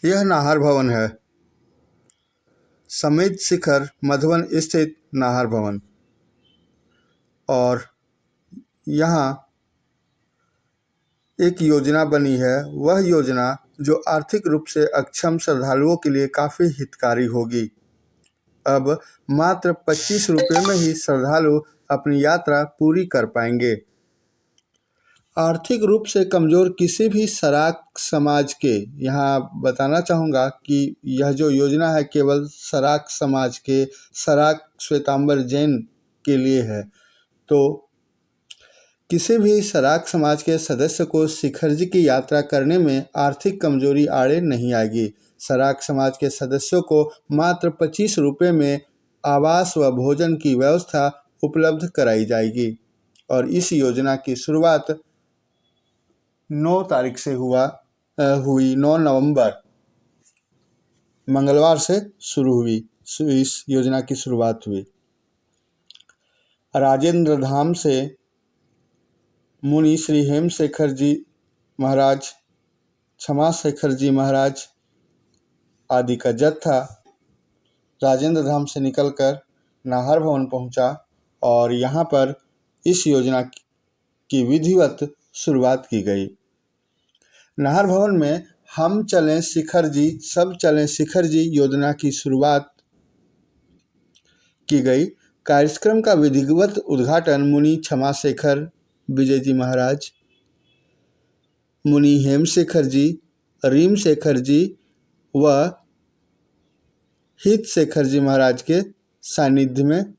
यह नाहर भवन है, समित शिखर मधुबन स्थित नाहर भवन। और यहाँ एक योजना बनी है, वह योजना जो आर्थिक रूप से अक्षम श्रद्धालुओं के लिए काफ़ी हितकारी होगी। अब मात्र 25 रुपये में ही श्रद्धालु अपनी यात्रा पूरी कर पाएंगे। आर्थिक रूप से कमज़ोर किसी भी सराक समाज के, यहाँ बताना चाहूँगा कि यह जो योजना है केवल सराक समाज के, सराक श्वेतांबर जैन के लिए है। तो किसी भी सराक समाज के सदस्य को शिखर जी की यात्रा करने में आर्थिक कमजोरी आड़े नहीं आएगी। सराक समाज के सदस्यों को मात्र 25 रुपये में आवास व भोजन की व्यवस्था उपलब्ध कराई जाएगी। और इस योजना की शुरुआत 9 तारीख से हुई 9 नवंबर मंगलवार से शुरू हुई। इस योजना की शुरुआत हुई। राजेंद्र धाम से मुनि श्री हेमशेखर जी महाराज, क्षमा शेखर जी महाराज आदि का जत्था राजेंद्र धाम से निकलकर नाहर भवन पहुंचा और यहाँ पर इस योजना की विधिवत शुरुआत की गई। नाहर भवन में हम चलें शिखर जी, सब चलें शिखर जी योजना की शुरुआत की गई। कार्यक्रम का विधिवत उद्घाटन मुनि क्षमा शेखर विजय जी महाराज, मुनि हेमशेखर जी, रीम शेखर जी व हित शेखर जी महाराज के सानिध्य में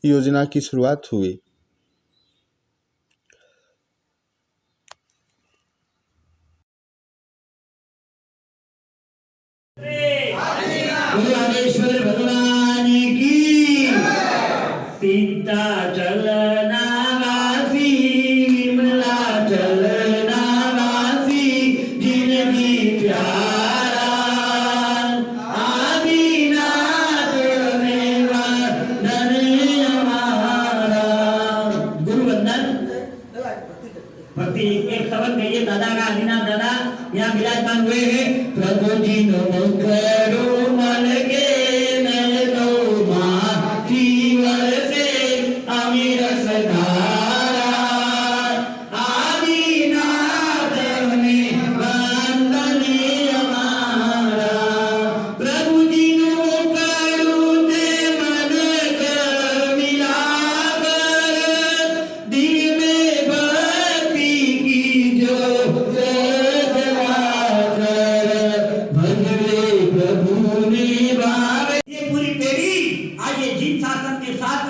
योजना की शुरुआत हुई। भगवान की सीता चलना वासी, विमला चलना वासी, जिनकी प्यारा आदिनाथ में वंदन हमारा। गुरु वंदन भक्ति एक शब्द कहिए दादा का, आदिनाथ दादा यहाँ विराजमान हुए हैं। प्रभु जी नो करो मन के नैनो माटी वर्षे अमीर सदारा, आदिनाथ में वंदन हमारा। प्रभु जी नो करो ते मन कर मिलाकर, दिल में भक्ति की जो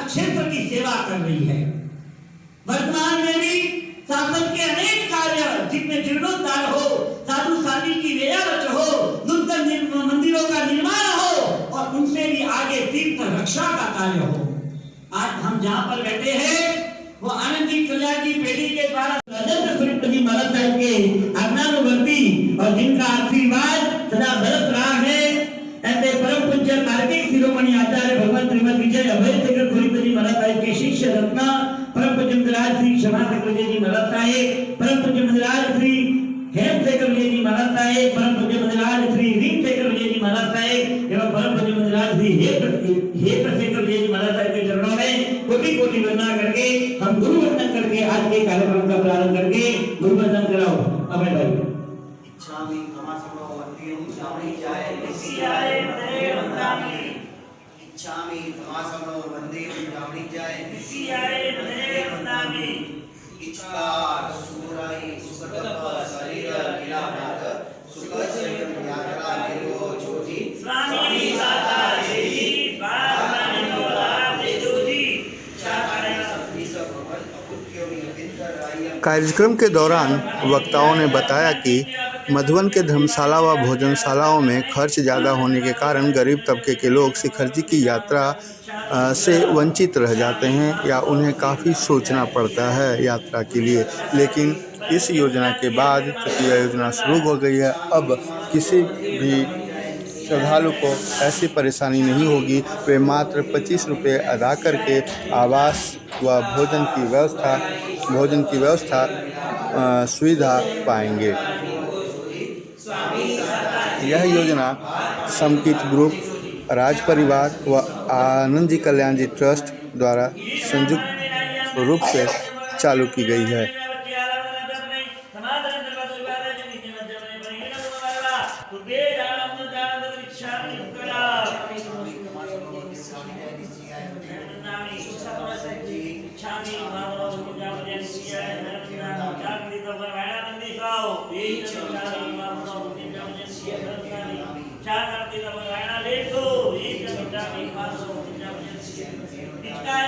क्षेत्र की सेवा कर रही है। वर्तमान में भी शासन के अनेक कार्य जिनमें जीर्णोद्धार हो, साधु साधी की वेयावच हो, नूतन मंदिरों का निर्माण हो और उनसे भी आगे तीर्थ रक्षा का कार्य हो। आज हम जहाँ पर बैठे हैं वो आनंद जी कल्याण जी पेड़ी के द्वारा राजेंद्र स्वरूप जी महाराज साहब के आज्ञानुवर्ती और जिनका आशीर्वाद सदा बरस रहा है, ऐसे परम पूज्य कार्तिक शिरोमणि आचार्य भगवान श्रीमद विजय अभय शेखर खुरीपति महाराज साहिब के शिष्य रत्न परम पूज्य महाराज श्री क्षमा शेखर जी महाराज साहिब, परम पूज्य महाराज श्री हेम शेखर जी महाराज साहिब, परम पूज्य महाराज श्री रीम शेखर जी महाराज साहिब एवं परम पूज्य महाराज श्री हेम शेखर जी महाराज साहिब के चरणों में कोटि कोटि वंदना करके हम गुरु वंदन करके आज के कार्यक्रम का प्रारंभ करके गुरु वंदन कराओ। अभय भाई इच्छामि धमासनो वन्दियं जामि जाय निसियाय मदे वन्दामि, इच्छामि धमासनो वन्दियं जामि जाय निसियाय मदे वन्दामि। इच्छकार सुराई सुखतप शरीर लीलानाथ, सुखसयं यात्रा निर्गो ज्योति, स्वामी साता देवी बाबानि नोला ज्योति, चाकाय सप्ति भवन अपुत्योमि अभिंतराय। कार्यक्रम के दौरान वक्ताओं ने बताया कि मधुबन के धर्मशाला व भोजनशालाओं में खर्च ज़्यादा होने के कारण गरीब तबके के लोग शिखर जी की यात्रा से वंचित रह जाते हैं या उन्हें काफ़ी सोचना पड़ता है यात्रा के लिए। लेकिन इस योजना के बाद चूँकि यह योजना शुरू हो गई है, अब किसी भी श्रद्धालु को ऐसी परेशानी नहीं होगी। वे मात्र 25 रुपये अदा करके आवास व भोजन की व्यवस्था सुविधा पाएंगे। यह योजना समकित ग्रुप, राज परिवार व आनंद जी कल्याण जी ट्रस्ट द्वारा संयुक्त रूप से चालू की गई है।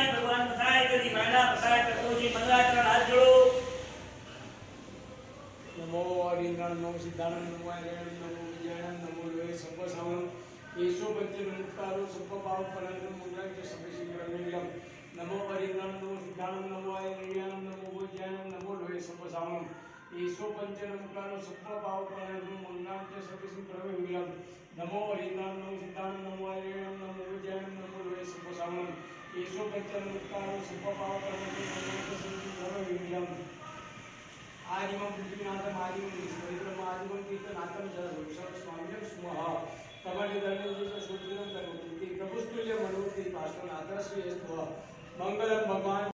भगवान बताए करी बैठा बताए तो जी मंगलाचरण हाथ जोड़ो। नमो हरिनारायण नमो सिद्धानंद नमो हरिनारायण नमो विजयानंद नमो लोहे सब सावण येसो बच्चे नमस्कारो सब पाव पनंद मुद्रा के सब शीघ्रमेलम नमो हरिनारायण नमो सिद्धानंद नमो हरिनारायण नमो विजयानंद नमो लोहे सब सावण येसो पंच नमस्कारो सब पाव पनंद मुद्रा के सब शीघ्रमेलम नमो हरिनारायण नमो सिद्धानंद नमो हरिनारायण नमो विजयानंद नमो लोहे सब सावण येसो पंच नमस्कारो सब पाव पनंद मुद्रा के सब शीघ्रमेलम आदिमं पृथ्वीनाथम आदिमं विश्वविक्रम आदिमं कीर्तनाथम जय स्वामिनं स्मः कमलदलनं सूत्रिनं करोति प्रभुस्तुल्य मनोति पार्श्वनाथस्य मंगलम भगवान।